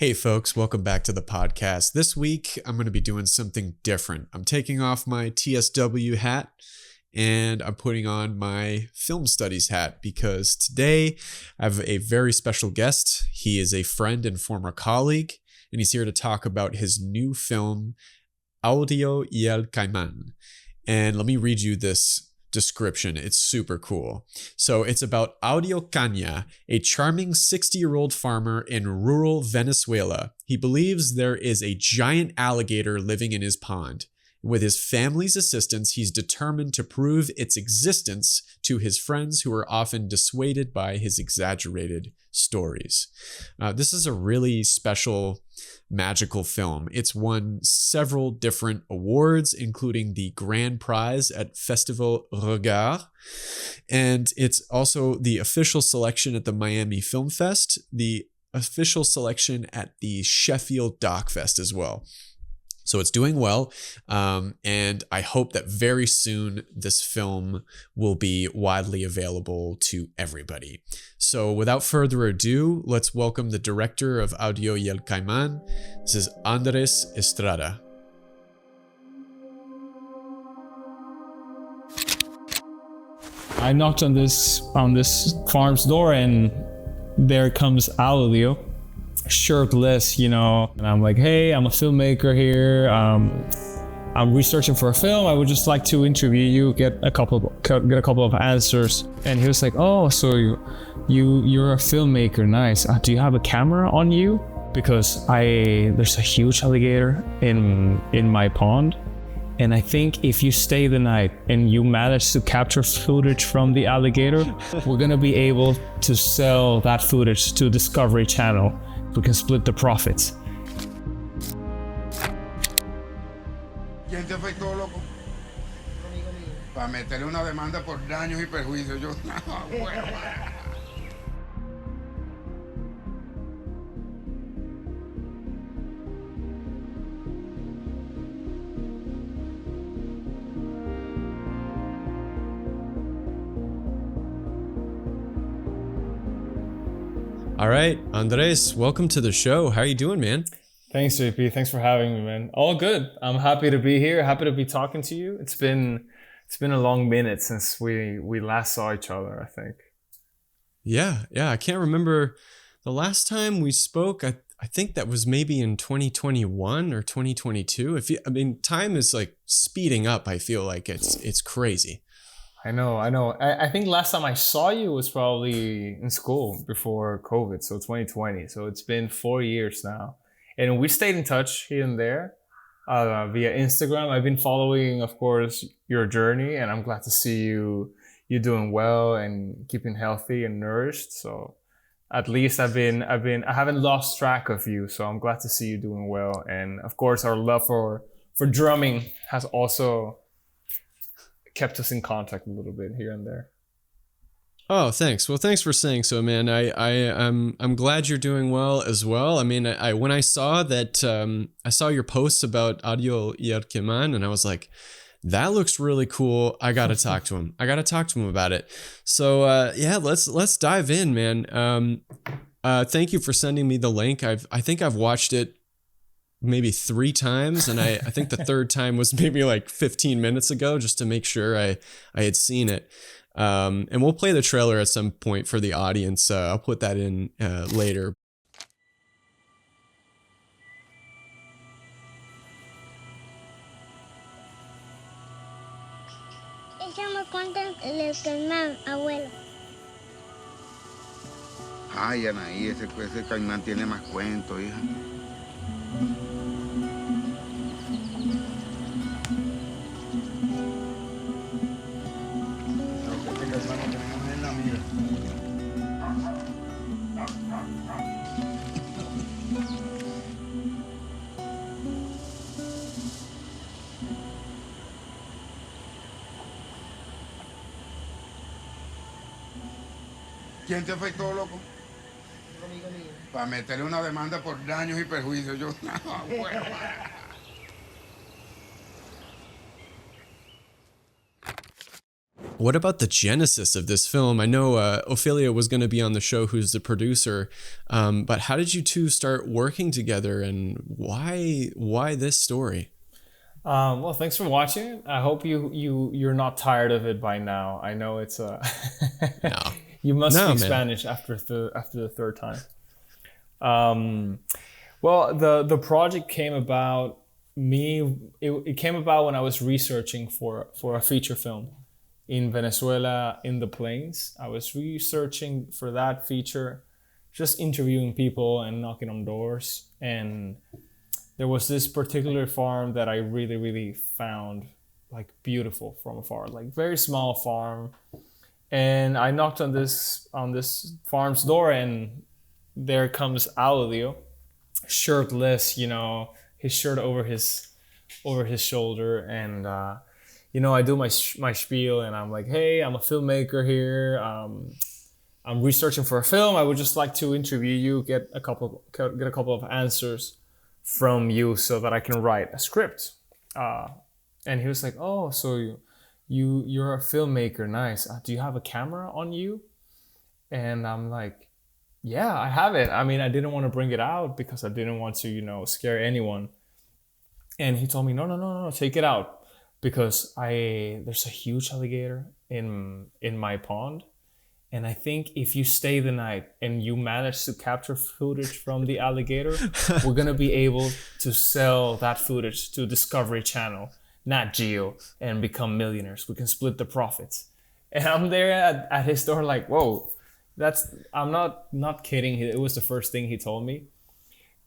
Hey folks, welcome back to the podcast. This week, I'm going to be doing something different. I'm taking off my TSW hat and I'm putting on my film studies hat because today I have a very special guest. He is a friend and former colleague, and he's here to talk about his new film, Audio y el Caimán. And let me read you this description. It's super cool. So it's about Audio Caña, a charming 60-year-old farmer in rural Venezuela. He believes there is a giant alligator living in his pond. With his family's assistance, he's determined to prove its existence to his friends who are often dissuaded by his exaggerated stories. This is a really special, magical film. It's won several different awards, including the Grand Prize at Festival Regard, and it's also the official selection at the Miami Film Fest, the official selection at the Sheffield Doc Fest as well. So it's doing well, and I hope that very soon this film will be widely available to everybody. So without further ado, let's welcome the director of Audio y el Caimán. This is Andrés Estrada. I knocked on this farm's door, and there comes Audio, shirtless, and I'm like, hey, I'm a filmmaker here. I'm researching for a film. I would just like to interview you, get a couple of answers. And he was like, oh, so you're a filmmaker, nice. Do you have a camera on you? Because there's a huge alligator in my pond. And I think if you stay the night and you manage to capture footage from the alligator, we're gonna be able to sell that footage to Discovery Channel. We can split the profits. ¿Quién te afectó, loco? Para meterle una demanda por daños y perjuicios. Yo, no, bueno. All right, Andrés, welcome to the show. How are you doing, man? Thanks, JP. Thanks for having me, man. All good. I'm happy to be here. Happy to be talking to you. It's been a long minute since we last saw each other, I think. Yeah. I can't remember the last time we spoke. I think that was maybe in 2021 or 2022. Time is like speeding up. I feel like it's crazy. I know. I think last time I saw you was probably in school before COVID, so 2020. So it's been 4 years now. And we stayed in touch here and there via Instagram. I've been following, of course, your journey, and I'm glad to see you doing well and keeping healthy and nourished. So at least I haven't lost track of you. So I'm glad to see you doing well. And of course, our love for drumming has also kept us in contact a little bit here and there. Oh, thanks. Well, thanks for saying so, man. I'm glad you're doing well as well. I mean, when I saw that, I saw your posts about Audio y el Caimán, and I was like, that looks really cool. I gotta talk to him. About it. So yeah, let's dive in, man. Thank you for sending me the link. I think I've watched it maybe 3 times, and I think the third time was maybe like 15 minutes ago, just to make sure I had seen it. And we'll play the trailer at some point for the audience. I'll put that in later. Ella me cuenta el Caimán, abuelo. Ay, Anaí, ese Caimán tiene más cuentos, hija. ¿Quién te afectó, loco? Para meterle una demanda por daños y perjuicios. Yo, no, bueno. What about the genesis of this film? I know Ophelia was going to be on the show, who's the producer, but how did you two start working together, and why this story? Well, thanks for watching. I hope you're not tired of it by now. I know it's a No. You must No, speak man. Spanish after the third time. Well, the project came about it came about when I was researching for a feature film in Venezuela in the plains. I was researching for that feature, just interviewing people and knocking on doors. And there was this particular farm that I really, really found like beautiful from afar, like very small farm. And I knocked on this farm's door, and there comes Audio, shirtless, his shirt over his shoulder, and I do my spiel, and I'm like, hey, I'm a filmmaker here. I'm researching for a film. I would just like to interview you, get a couple of answers from you so that I can write a script. And he was like, oh, so you're a filmmaker, nice. Do you have a camera on you? And I'm like, yeah, I have it. I mean, I didn't want to bring it out because I didn't want to, scare anyone. And he told me, no, take it out. Because there's a huge alligator in my pond, and I think if you stay the night and you manage to capture footage from the alligator, we're gonna be able to sell that footage to Discovery Channel, Nat Geo, and become millionaires. We can split the profits. And I'm there at his door like, whoa, I'm not kidding. It was the first thing he told me.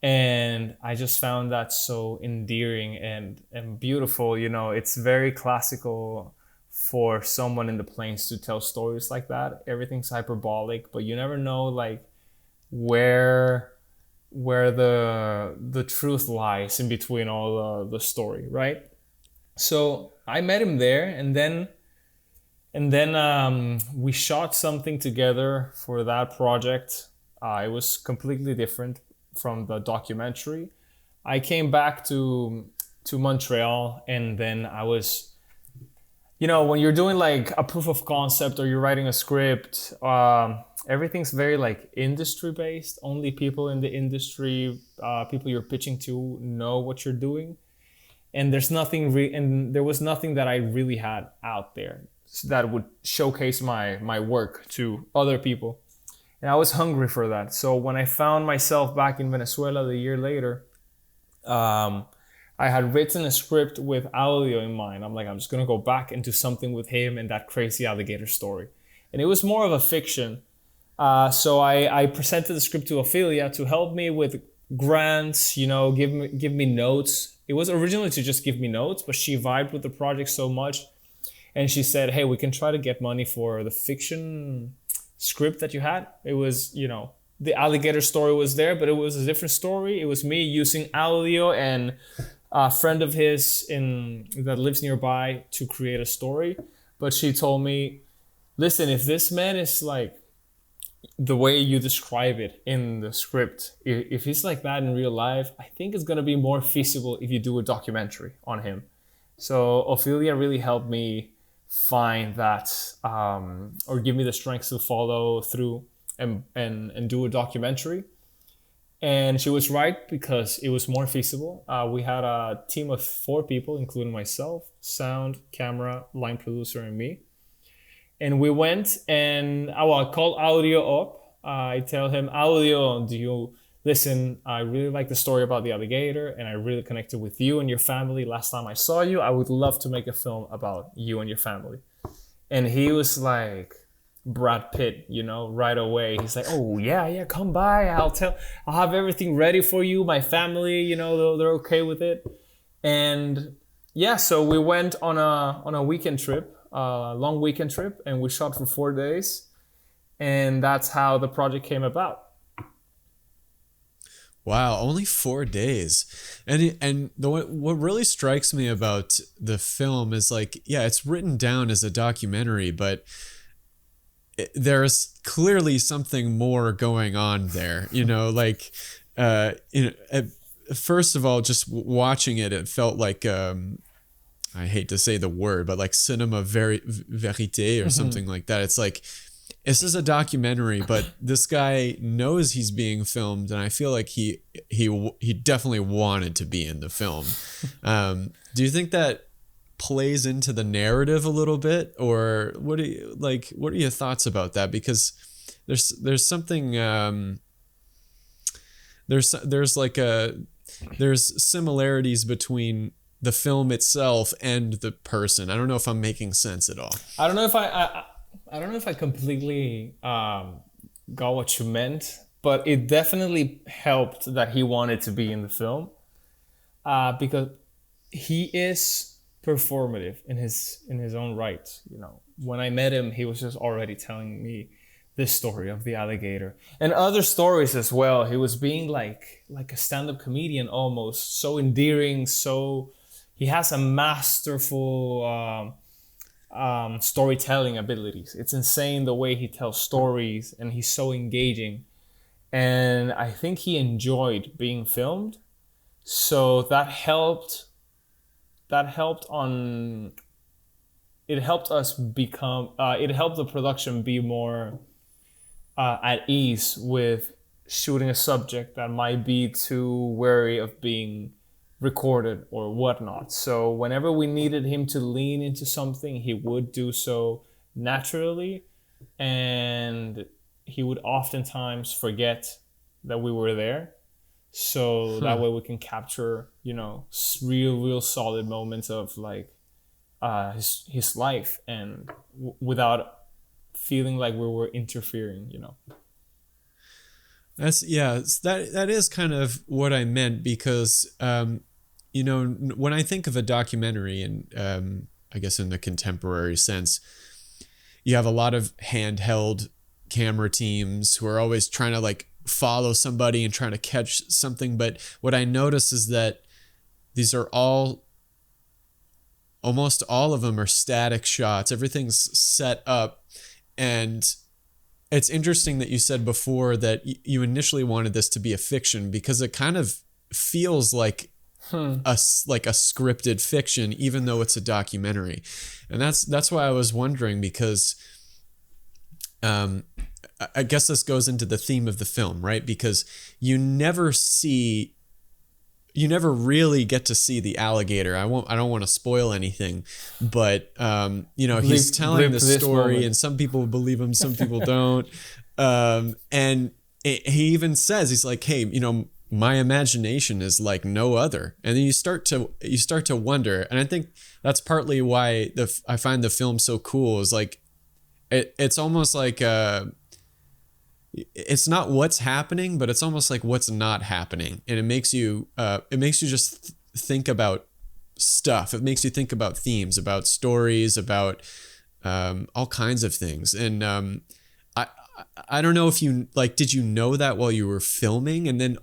And I just found that so endearing and beautiful. It's very classical for someone in the plains to tell stories like that. Everything's hyperbolic, but you never know like where the truth lies in between all the story, right? So I met him there, and then we shot something together for that project. It was completely different from the documentary. I came back to Montreal, and then I was, when you're doing like a proof of concept or you're writing a script, everything's very like industry based. Only people in the industry, people you're pitching to, know what you're doing. And there's nothing and there was nothing that I really had out there that would showcase my work to other people. And I was hungry for that. So when I found myself back in Venezuela the year later, I had written a script with Audio in mind. I'm like, I'm just going to go back and do something with him and that crazy alligator story. And it was more of a fiction. So I presented the script to Ophelia to help me with grants, give me notes. It was originally to just give me notes, but she vibed with the project so much. And she said, hey, we can try to get money for the fiction script that you had. It was, the alligator story was there, but it was a different story. It was me using Audio and a friend of his that lives nearby to create a story. But she told me, listen, if this man is like the way you describe it in the script, if he's like that in real life, I think it's going to be more feasible if you do a documentary on him. So Ophelia really helped me find that, or give me the strength to follow through and do a documentary. And she was right, because it was more feasible. We had a team of 4 people, including myself, sound, camera, line producer, and me. And we went, and I called Audio up. I tell him, Audio, listen, I really like the story about the alligator, and I really connected with you and your family last time I saw you. I would love to make a film about you and your family. And he was like Brad Pitt, right away. He's like, oh yeah, come by. I'll have everything ready for you. My family, they're okay with it. And yeah, so we went on a weekend trip, a long weekend trip, and we shot for 4 days. And that's how the project came about. Wow, only 4 days. And what really strikes me about the film is like, yeah, it's written down as a documentary, but there's clearly something more going on there. First of all, just watching it, it felt like I hate to say the word, but like cinema verite or something like that. It's like, this is a documentary, but this guy knows he's being filmed, and I feel like he definitely wanted to be in the film. Do you think that plays into the narrative a little bit, or what are your thoughts about that? Because there's something there's similarities between the film itself and the person. I don't know if I'm making sense at all. I don't know if I completely got what you meant, but it definitely helped that he wanted to be in the film, because he is performative in his own right. You know, when I met him, he was just already telling me this story of the alligator and other stories as well. He was being like a stand-up comedian almost, so endearing. So he has a masterful storytelling abilities. It's insane the way he tells stories, and he's so engaging. And I think he enjoyed being filmed, so it helped the production be more at ease with shooting a subject that might be too wary of being recorded or whatnot. So whenever we needed him to lean into something, he would do so naturally, and he would oftentimes forget that we were there. So that way we can capture, you know, real solid moments of like his life, and without feeling like we were interfering, you know. That is kind of what I meant, because you know, when I think of a documentary, and I guess in the contemporary sense, you have a lot of handheld camera teams who are always trying to like follow somebody and trying to catch something. But what I notice is that these are almost all of them are static shots. Everything's set up. And it's interesting that you said before that you initially wanted this to be a fiction, because it kind of feels like a scripted fiction, even though it's a documentary. And that's why I was wondering, because I guess this goes into the theme of the film, right? Because you never really get to see the alligator. I don't want to spoil anything, but you know, he's telling the story, and some people believe him, some people don't. And he even says, he's like, hey, you know, my imagination is like no other. And then you start to wonder. And I think that's partly why I find the film so cool, is like, it's almost like it's not what's happening, but it's almost like what's not happening. And it makes you just think about stuff. It makes you think about themes, about stories, about all kinds of things. And I don't know if you did you know that while you were filming? And then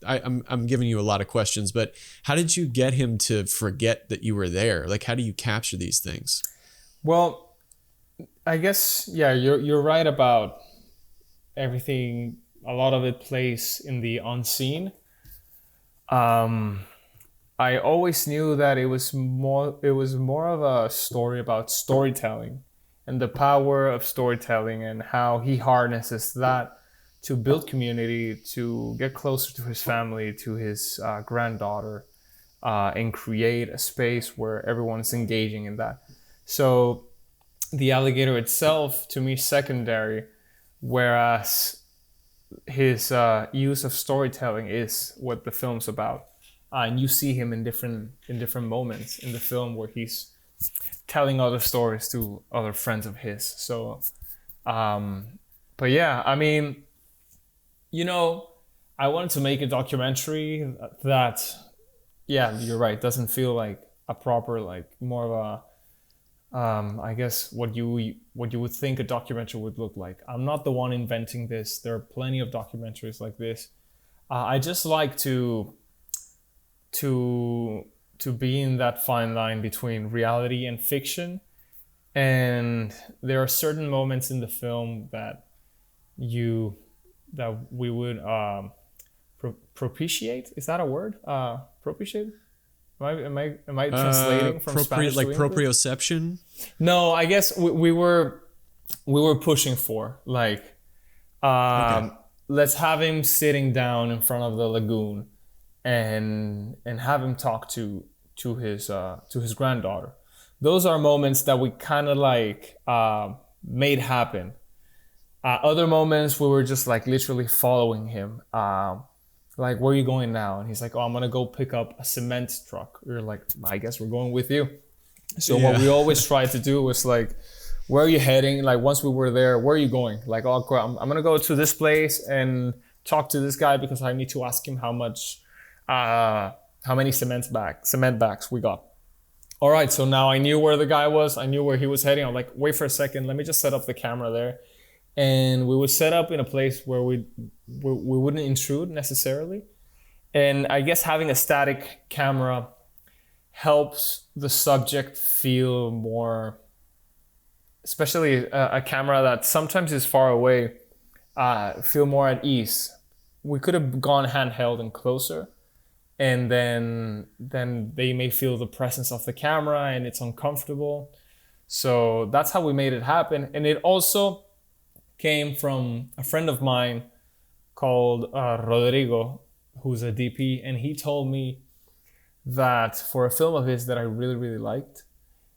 I'm giving you a lot of questions, but how did you get him to forget that you were there? Like, how do you capture these things? Well, I guess, yeah, you're right about everything. A lot of it plays in the unseen. I always knew that it was more of a story about storytelling and the power of storytelling, and how he harnesses that to build community, to get closer to his family, to his granddaughter, and create a space where everyone's engaging in that. So the alligator itself, to me, is secondary, whereas his use of storytelling is what the film's about. And you see him in different moments in the film where he's telling other stories to other friends of his. So, but yeah, I mean, you know, I wanted to make a documentary that, yeah, you're right, doesn't feel like a proper, like more of a, I guess what you would think a documentary would look like. I'm not the one inventing this. There are plenty of documentaries like this. I just like to be in that fine line between reality and fiction. And there are certain moments in the film that we would propitiate. Is that a word? Propitiate? Am I translating from Spanish to English? Proprioception? No, I guess we were pushing for like, Okay. let's have him sitting down in front of the lagoon, and have him talk to his granddaughter. Those are moments that we kind of like made happen. Other moments we were just like literally following him. Like, where are you going now? And he's like, oh, I'm gonna go pick up a cement truck. We were like, I guess we're going with you. So what we always tried to do was like, where are you heading? Like, once we were there, where are you going? Like, oh, I'm gonna go to this place and talk to this guy because I need to ask him how many cement bags we got. All right, so now I knew where the guy was. I knew where he was heading. I'm like, wait for a second. Let me just set up the camera there. And we would set up in a place where we wouldn't intrude necessarily. And I guess having a static camera helps the subject feel more, especially a camera that sometimes is far away, feel more at ease. We could have gone handheld and closer, and then they may feel the presence of the camera and it's uncomfortable. So that's how we made it happen. And it also came from a friend of mine called Rodrigo, who's a DP, and he told me that for a film of his that I really, really liked,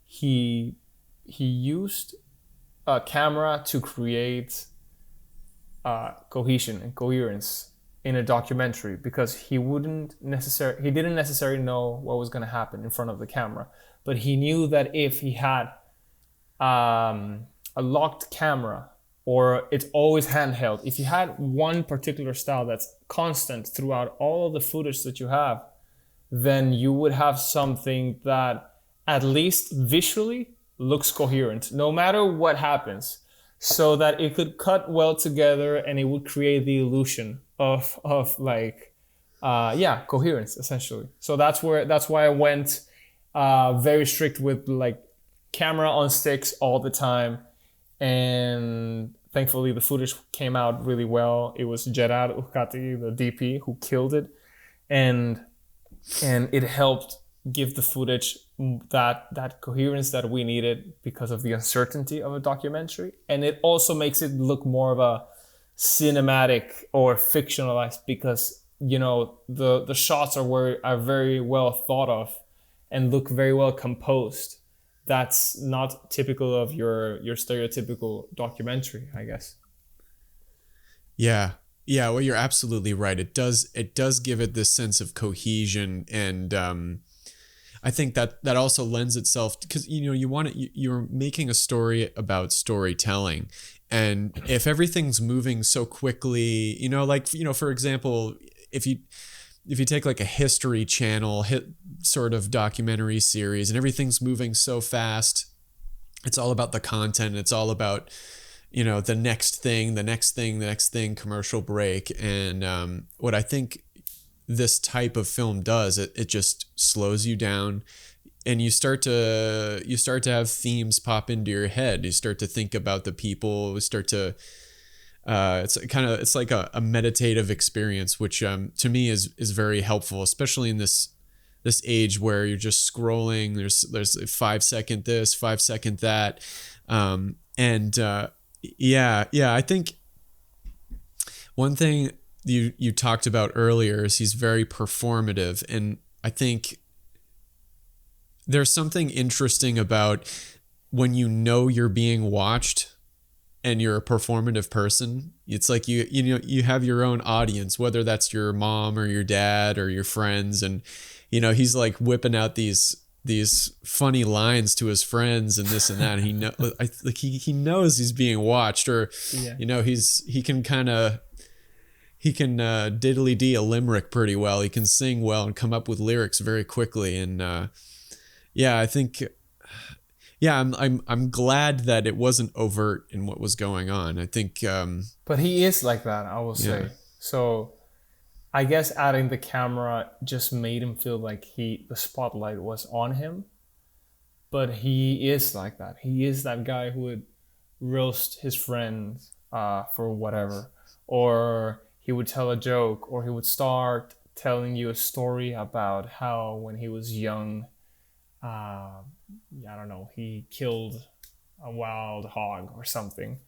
he used a camera to create cohesion and coherence in a documentary, because he didn't necessarily know what was going to happen in front of the camera, but he knew that if he had a locked camera, or it's always handheld, if you had one particular style that's constant throughout all of the footage that you have, then you would have something that at least visually looks coherent, no matter what happens, so that it could cut well together and it would create the illusion of like, coherence, essentially. So that's why I went very strict with like camera on sticks all the time. And thankfully the footage came out really well. It was Gerard Ucati, the DP, who killed it. And it helped give the footage that coherence that we needed because of the uncertainty of a documentary. And it also makes it look more of a cinematic or fictionalized, because, you know, the shots are very well thought of and look very well composed. That's not typical of your stereotypical documentary, I guess. Yeah. Yeah, well, you're absolutely right. It does give it this sense of cohesion, and I think that also lends itself, because you're making a story about storytelling, and if everything's moving so quickly, for example, if you take like a History Channel sort of documentary series and everything's moving so fast, it's all about the content. It's all about, the next thing, commercial break. And what I think this type of film does, it just slows you down, and you start to have themes pop into your head. You start to think about the people. You start to it's like a meditative experience, which to me is very helpful, especially in this age where you're just scrolling. There's a 5 second this, 5 second that, I think one thing you talked about earlier is he's very performative, and I think there's something interesting about when you're being watched and you're a performative person. It's like you have your own audience, whether that's your mom or your dad or your friends, and he's like whipping out these funny lines to his friends and this and that. And he knows he's being watched, or he can diddly dee a limerick pretty well. He can sing well and come up with lyrics very quickly. And I think. Yeah, I'm glad that it wasn't overt in what was going on. I think, but he is like that, I will say. So, I guess adding the camera just made him feel like the spotlight was on him. But he is like that. He is that guy who would roast his friends for whatever, or he would tell a joke, or he would start telling you a story about how when he was young, I don't know, he killed a wild hog or something.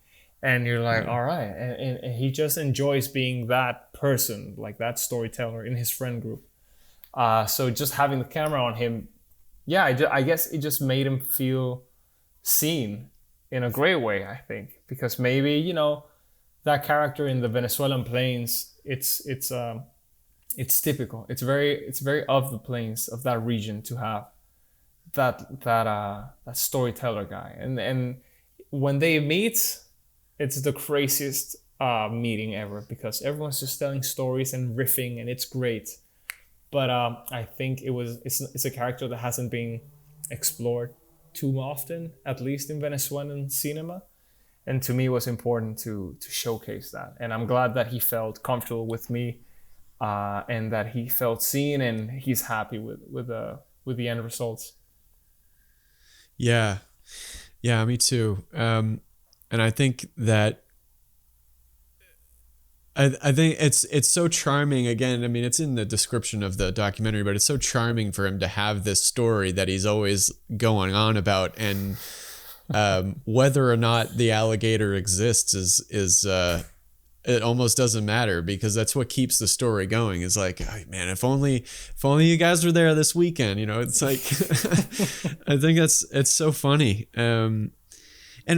And you're like, all right. And he just enjoys being that person, like that storyteller in his friend group. So just having the camera on him, I guess it just made him feel seen in a great way, I think. Because maybe, you know, that character in the Venezuelan plains, it's typical. It's very of the plains of that region to have that storyteller guy. And when they meet, it's the craziest meeting ever, because everyone's just telling stories and riffing, and it's great. But I think it's a character that hasn't been explored too often, at least in Venezuelan cinema. And to me, it was important to showcase that. And I'm glad that he felt comfortable with me, and that he felt seen, and he's happy with the end results. Yeah, me too. And I think that I think it's so charming. Again, I mean, it's in the description of the documentary, but it's so charming for him to have this story that he's always going on about, and whether or not the alligator exists is it almost doesn't matter, because that's what keeps the story going. It's like, oh, man, if only you guys were there this weekend, you know. It's like I think it's so funny. And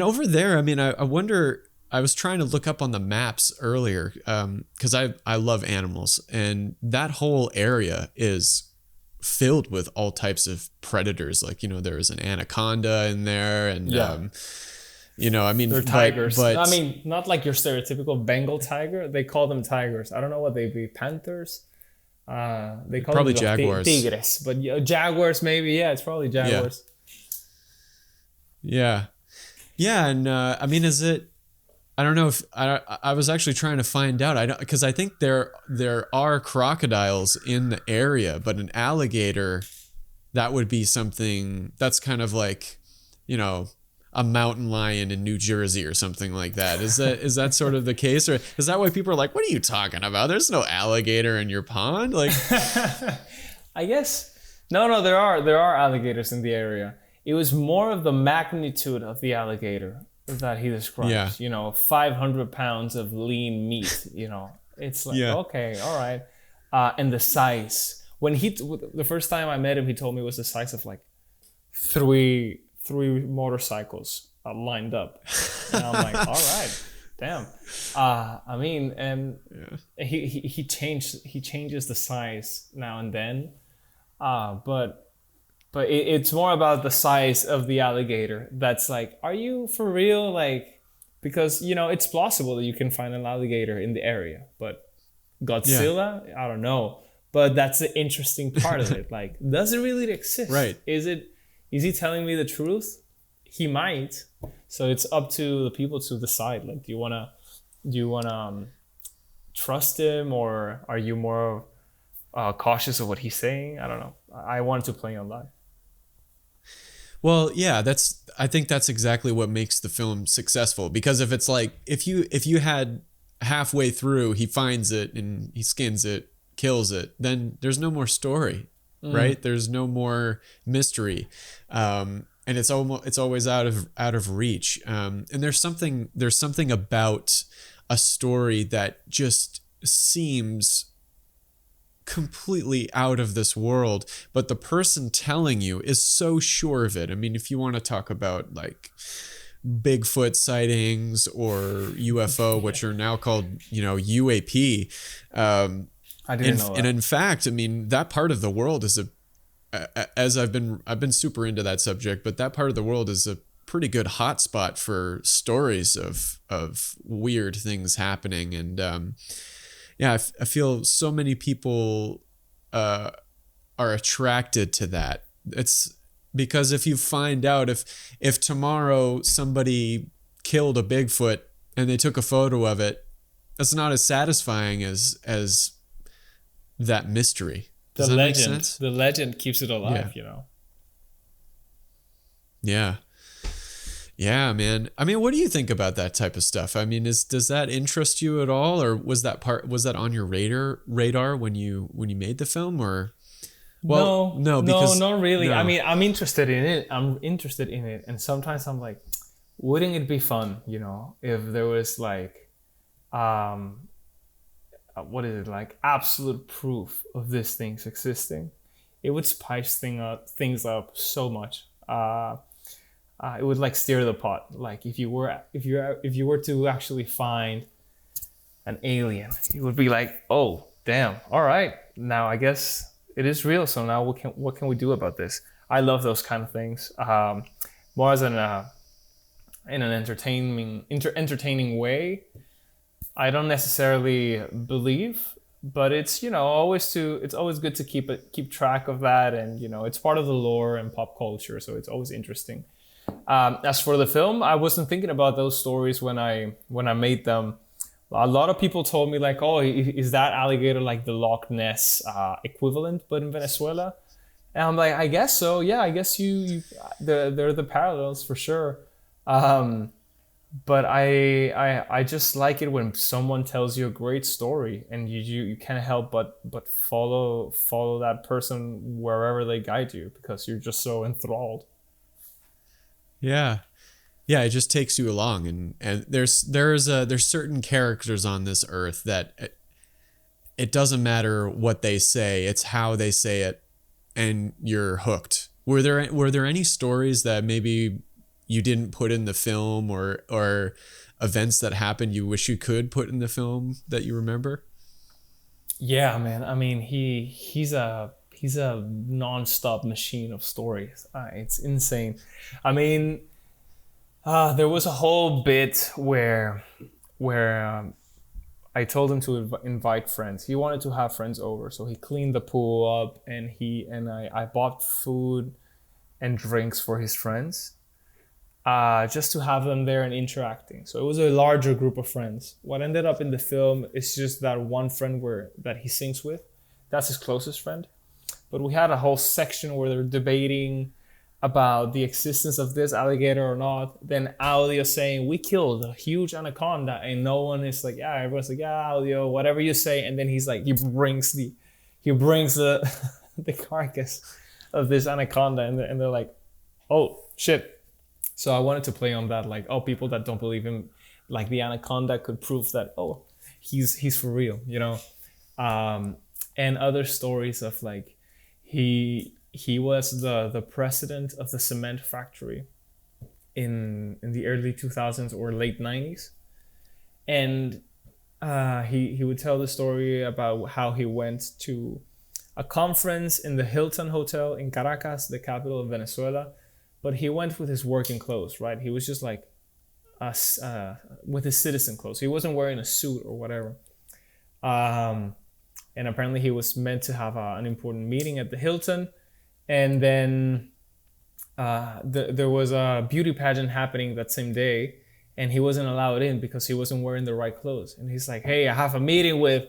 over there, I mean, I wonder. I was trying to look up on the maps earlier, because I love animals, and that whole area is filled with all types of predators. Like, you know, there's an anaconda in there, and you know, I mean, they're tigers. But I mean, not like your stereotypical Bengal tiger. They call them tigers. I don't know what they'd be. Panthers. They call probably them jaguars. Tigres, but jaguars maybe. Yeah, it's probably jaguars. Yeah. And I mean, is it? I don't know if I was actually trying to find out. Because I think there are crocodiles in the area, but an alligator, that would be something that's kind of like, you know, a mountain lion in New Jersey or something like that. Is that sort of the case, or is that why people are like, what are you talking about? There's no alligator in your pond, like. I guess no. There are alligators in the area. It was more of the magnitude of the alligator that he describes. Yeah. You know, 500 pounds of lean meat. You know, it's like, okay, all right. And the size. When the first time I met him, he told me it was the size of like three motorcycles lined up. And I'm like, all right, damn. I mean, and he changes the size now and then, but it's more about the size of the alligator. That's like, are you for real? Like, because, you know, it's plausible that you can find an alligator in the area, but Godzilla, I don't know. But that's the interesting part of it. Like, does it really exist? Right. Is he telling me the truth? He might. So it's up to the people to decide. Like, do you wanna trust him, or are you more cautious of what he's saying? I don't know. I wanted to play on that. Well, yeah, I think that's exactly what makes the film successful. Because if it's like, if you had halfway through, he finds it and he skins it, kills it, then there's no more story, right? There's no more mystery, and it's always out of reach. And there's something about a story that just seems completely out of this world, but the person telling you is so sure of it. I mean, if you want to talk about like Bigfoot sightings or UFO, which are now called, you know, UAP. I didn't know that. And in fact, I mean, that part of the world is I've been super into that subject, but that part of the world is a pretty good hotspot for stories of weird things happening. And I feel so many people are attracted to that. It's because if you find out if tomorrow somebody killed a Bigfoot and they took a photo of it, that's not as satisfying as that mystery. Does that make sense? The legend keeps it alive, you know. Yeah. Yeah, man. I mean, what do you think about that type of stuff? I mean, does that interest you at all, or was that on your radar when you made the film, or? Well, no, because not really. no. I mean, I'm interested in it. And sometimes I'm like, wouldn't it be fun, if there was like, what is it, like absolute proof of these things existing? It would spice things up so much. It would like stir the pot. Like if you were to actually find an alien, it would be like, oh damn, all right, now I guess it is real. So now what can we do about this? I love those kind of things. More as in an entertaining way. I don't necessarily believe, but it's always good to keep track of that, and it's part of the lore and pop culture, so it's always interesting. As for the film, I wasn't thinking about those stories when I made them. A lot of people told me like, oh, is that alligator like the Loch Ness equivalent, but in Venezuela? And I'm like, I guess so. Yeah, I guess there are the parallels for sure. But I just like it when someone tells you a great story and you can't help but follow that person wherever they guide you, because you're just so enthralled. Yeah. Yeah, it just takes you along, and there's certain characters on this earth that it doesn't matter what they say, it's how they say it, and you're hooked. Were there any stories that maybe you didn't put in the film, or events that happened you wish you could put in the film that you remember? Yeah, man. I mean, he's a non-stop machine of stories. It's insane. I mean, there was a whole bit where I told him to invite friends. He wanted to have friends over, so he cleaned the pool up, and I bought food and drinks for his friends, just to have them there and interacting. So it was a larger group of friends. What ended up in the film is just that one friend that he sings with. That's his closest friend. But we had a whole section where they're debating about the existence of this alligator or not. Then audio saying, we killed a huge anaconda, and no one is like, yeah, everyone's like, yeah, audio, whatever you say. And then he's like, he brings the the carcass of this anaconda, and they're like, oh shit. So I wanted to play on that, like, oh, people that don't believe him, like the anaconda could prove that, oh, he's for real, and other stories of like, he was the president of the cement factory in the early 2000s or late 90s. And he would tell the story about how he went to a conference in the Hilton Hotel in Caracas, the capital of Venezuela. But he went with his working clothes, right? He was just like with his citizen clothes. He wasn't wearing a suit or whatever. And apparently he was meant to have an important meeting at the Hilton. And then there was a beauty pageant happening that same day, and he wasn't allowed in because he wasn't wearing the right clothes. And he's like, hey, I have a meeting with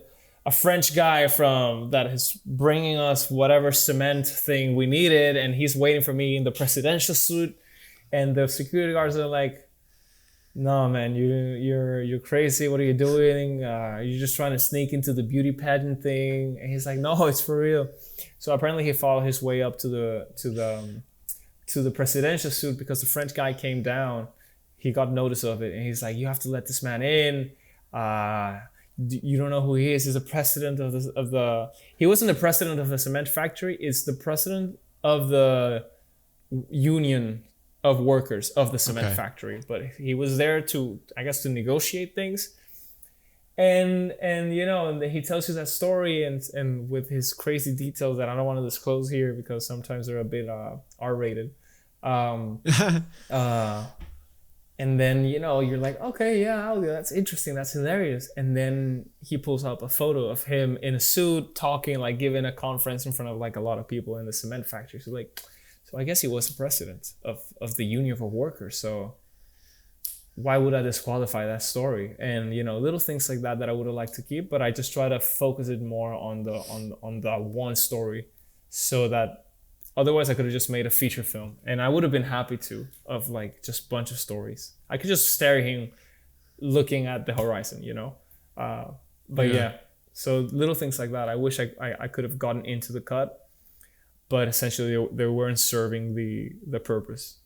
a French guy that is bringing us whatever cement thing we needed, and he's waiting for me in the presidential suit. And the security guards are like, no, man, you're crazy. What are you doing? You're just trying to sneak into the beauty pageant thing. And he's like, no, it's for real. So apparently he followed his way up to the presidential suit because the French guy came down. He got notice of it, and he's like, you have to let this man in. You don't know who he is. He's the president of the. He wasn't the president of the cement factory. It's the president of the union of workers of the cement factory. But he was there to negotiate things. And he tells you that story and with his crazy details that I don't want to disclose here because sometimes they're a bit R-rated. And then, you're like, okay, yeah, that's interesting. That's hilarious. And then he pulls up a photo of him in a suit talking, like giving a conference in front of like a lot of people in the cement factory. So I guess he was the president of the union of workers. So why would I disqualify that story? And, little things like that I would have liked to keep, but I just try to focus it more on the one story so that Otherwise, I could have just made a feature film, and I would have been happy to, of like just bunch of stories. I could just stare at him looking at the horizon, you know. But yeah, so little things like that. I wish I could have gotten into the cut, but essentially they weren't serving the purpose.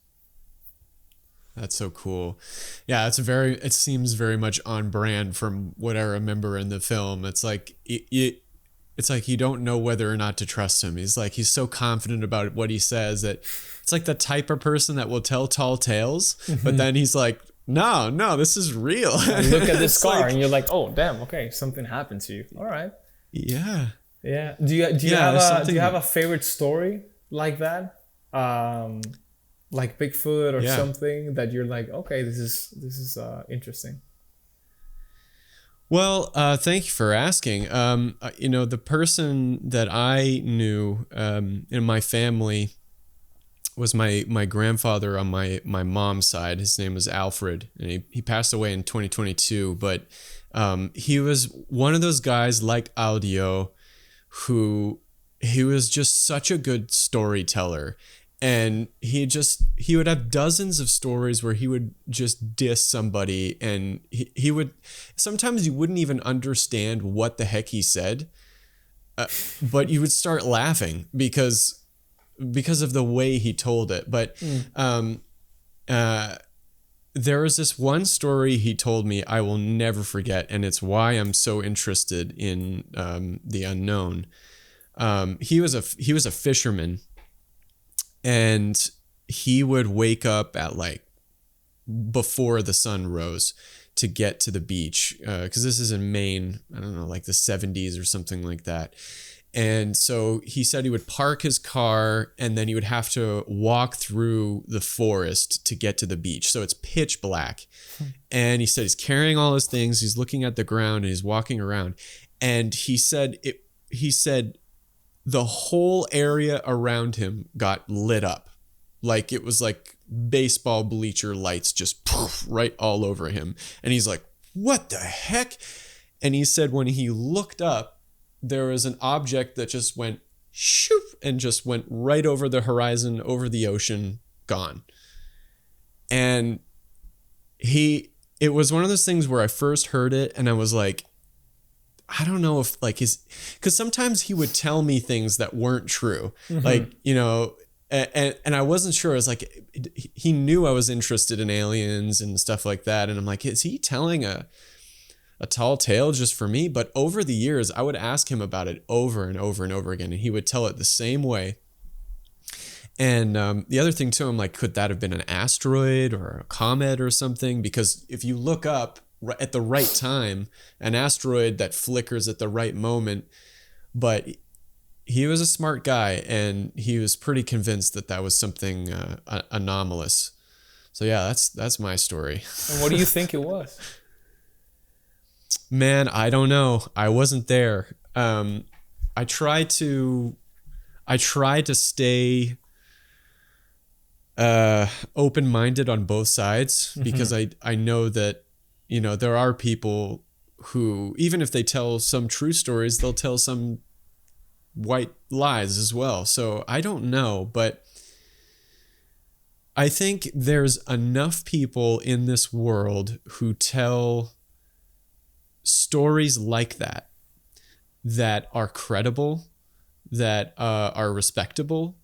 That's so cool. Yeah, it seems very much on brand from what I remember in the film. It's like it's like you don't know whether or not to trust him. He's so confident about what he says that it's like the type of person that will tell tall tales, but then he's like, no, this is real. And look at this car, and you're like, oh damn, okay, something happened to you. All right. Yeah. Yeah. Do you have a favorite story like that? Like Bigfoot or something that you're like, okay, this is interesting. Well, thank you for asking. The person that I knew in my family was my grandfather on my mom's side. His name was Alfred, and he passed away in 2022. But he was one of those guys like Audio, who he was just such a good storyteller. And he would have dozens of stories where he would just diss somebody, and he would, sometimes you wouldn't even understand what the heck he said, but you would start laughing because of the way he told it. But there was this one story he told me I will never forget, and it's why I'm so interested in the unknown. He was a fisherman. And he would wake up at like before the sun rose to get to the beach, because this is in Maine, I don't know, like the 70s or something like that. And so he said he would park his car, and then he would have to walk through the forest to get to the beach. So it's pitch black. And he said he's carrying all his things, he's looking at the ground, and he's walking around. And he said the whole area around him got lit up. Like it was like baseball bleacher lights just poof, right all over him. And he's like, what the heck? And he said when he looked up, there was an object that just went shoop and just went right over the horizon, over the ocean, gone. And it was one of those things where I first heard it and I was like, I don't know if like because sometimes he would tell me things that weren't true, like, you know, and I wasn't sure. I was like, he knew I was interested in aliens and stuff like that. And I'm like, is he telling a tall tale just for me? But over the years, I would ask him about it over and over and over again, and he would tell it the same way. And the other thing too, I'm like, could that have been an asteroid or a comet or something? Because if you look up at the right time, an asteroid that flickers at the right moment. But he was a smart guy, and he was pretty convinced that was something anomalous. So yeah, that's my story. And what do you think it was? Man, I don't know. I wasn't there. I tried to stay open-minded on both sides, because I know that, you know, there are people who, even if they tell some true stories, they'll tell some white lies as well. So I don't know, but I think there's enough people in this world who tell stories like that are credible, that are respectable,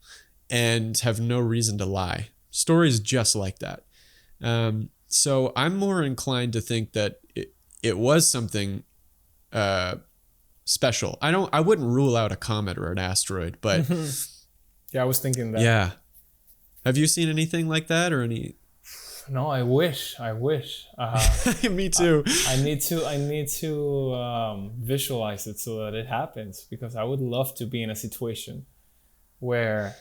and have no reason to lie. Stories just like that. So I'm more inclined to think that it was something special. I wouldn't rule out a comet or an asteroid, but yeah, I was thinking that. Yeah. Have you seen anything like that or any? No, I wish. Me too. I need to visualize it so that it happens, because I would love to be in a situation where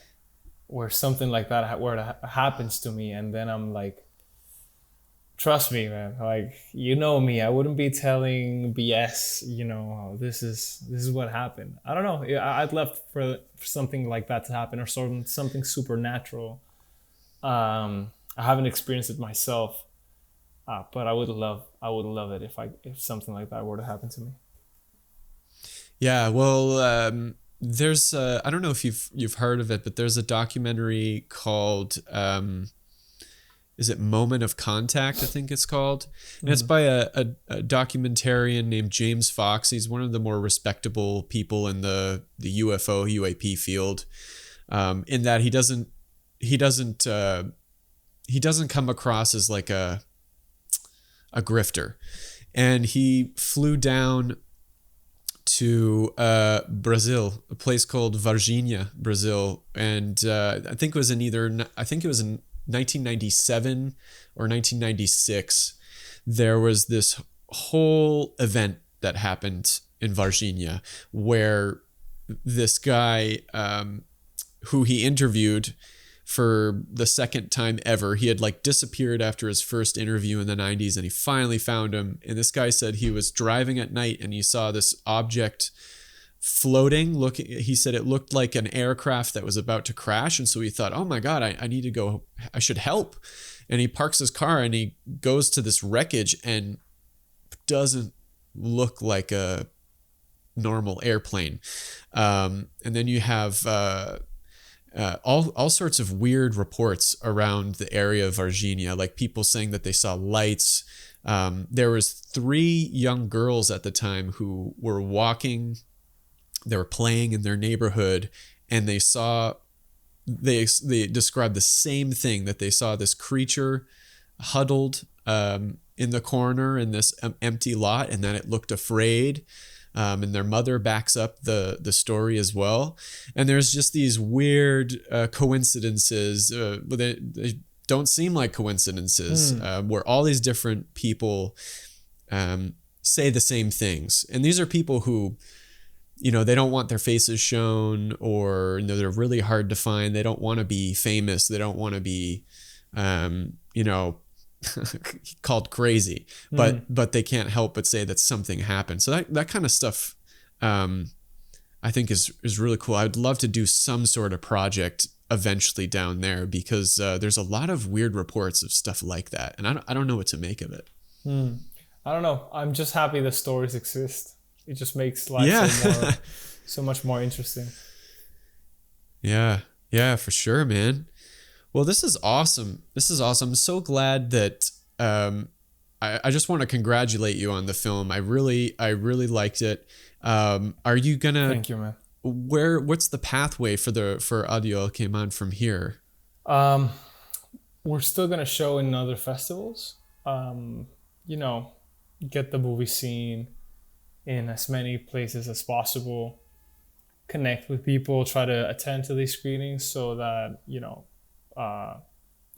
something like that where it happens to me, and then I'm like, trust me, man, like, you know me, I wouldn't be telling BS, you know, this is what happened. I don't know. I'd love for something like that to happen, or something supernatural. I haven't experienced it myself, but I would love it if something like that were to happen to me. Yeah, well, there's I don't know if you've heard of it, but there's a documentary called is it Moment of Contact, I think it's called. And it's by a documentarian named James Fox. He's one of the more respectable people in the UFO UAP field, in that he doesn't come across as like a grifter. And he flew down to Brazil, a place called Varginha, Brazil, and I think it was in 1997 or 1996. There was this whole event that happened in Varginha where this guy, who he interviewed for the second time ever, he had like disappeared after his first interview in the 90s, and he finally found him. And this guy said he was driving at night and he saw this object floating. He said it looked like an aircraft that was about to crash, and so he thought, oh my god, I need to go, I should help. And he parks his car and he goes to this wreckage, and doesn't look like a normal airplane. And then you have all sorts of weird reports around the area of Varginha, like people saying that they saw lights. There was 3 young girls at the time who were walking. They were playing in their neighborhood, and they described the same thing, that they saw this creature huddled in the corner in this empty lot, and that it looked afraid. And their mother backs up the story as well. And there's just these weird coincidences. They don't seem like coincidences, where all these different people say the same things. And these are people who, they don't want their faces shown, or they're really hard to find. They don't want to be famous. They don't want to be, called crazy, but they can't help but say that something happened. So that kind of stuff, I think is really cool. I'd love to do some sort of project eventually down there, because there's a lot of weird reports of stuff like that, and I don't know what to make of it. I don't know. I'm just happy the stories exist. It just makes life so much more interesting. Yeah, for sure, man. Well, this is awesome. I'm so glad that I just want to congratulate you on the film. I really liked it. Are you gonna? Thank you, man. What's the pathway for Audio Caimán from here? We're still gonna show in other festivals. Get the movie seen in as many places as possible. Connect with people. Try to attend to these screenings so that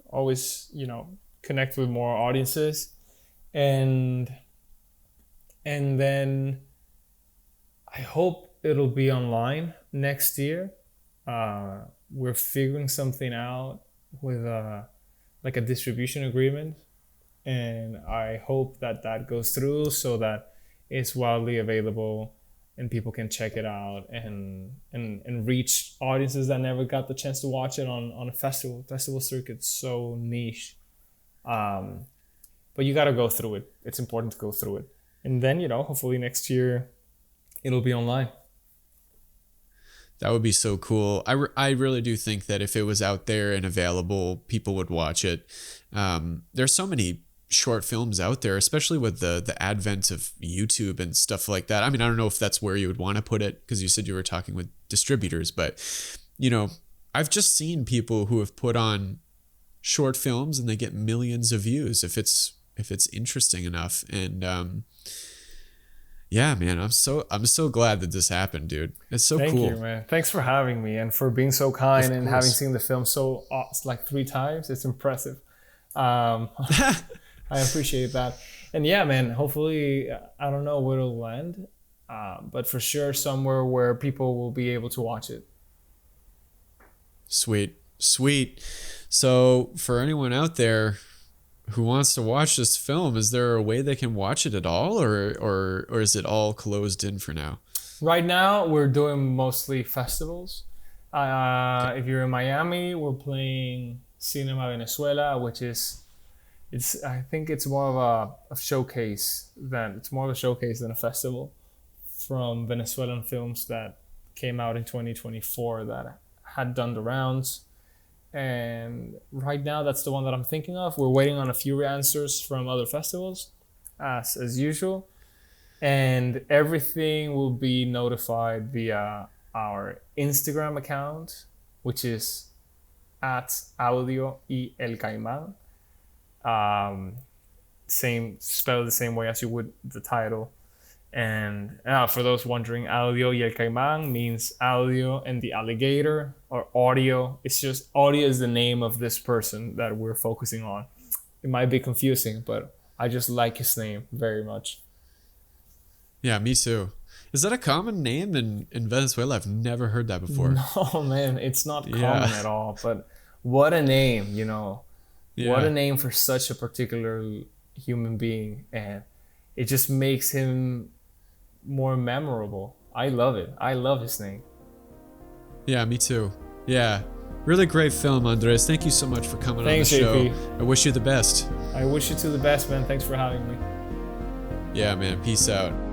always connect with more audiences, and then I hope it'll be online next year. We're figuring something out with a distribution agreement, and I hope that goes through so that it's widely available and people can check it out and reach audiences that never got the chance to watch it on a festival. Festival circuit's so niche. But you got to go through it. It's important to go through it. And then, hopefully next year it'll be online. That would be so cool. I really do think that if it was out there and available, people would watch it. There's so many short films out there, especially with the advent of YouTube and stuff like that. I mean, I don't know if that's where you would want to put it, because you said you were talking with distributors, but I've just seen people who have put on short films and they get millions of views if it's interesting enough. And yeah, man, I'm so glad that this happened, dude. It's so cool. Thank you, man. Thanks for having me and for being so kind and having seen the film 3 times. It's impressive. I appreciate that. And yeah, man, hopefully, I don't know where it'll land, but for sure somewhere where people will be able to watch it. Sweet. So for anyone out there who wants to watch this film, is there a way they can watch it at all, or is it all closed in for now? Right now, we're doing mostly festivals. If you're in Miami, we're playing Cinema Venezuela, which is I think it's more of a showcase than a festival from Venezuelan films that came out in 2024 that had done the rounds. And right now, that's the one that I'm thinking of. We're waiting on a few answers from other festivals, as usual. And everything will be notified via our Instagram account, which is at audio y el Caimán. Same, spelled the same way as you would the title. And for those wondering, audio y el Caimán means audio and the alligator, or audio. It's just audio is the name of this person that we're focusing on. It might be confusing, but I just like his name very much. Yeah, me too. Is that a common name in Venezuela? I've never heard that before. No, man, it's not common at all. But what a name, you know. Yeah. What a name for such a particular human being. And it just makes him more memorable. I love it. I love his name. Yeah, me too. Yeah. Really great film, Andres. Thank you so much for coming on the show. JP. I wish you the best. I wish you to the best, man. Thanks for having me. Yeah, man. Peace out.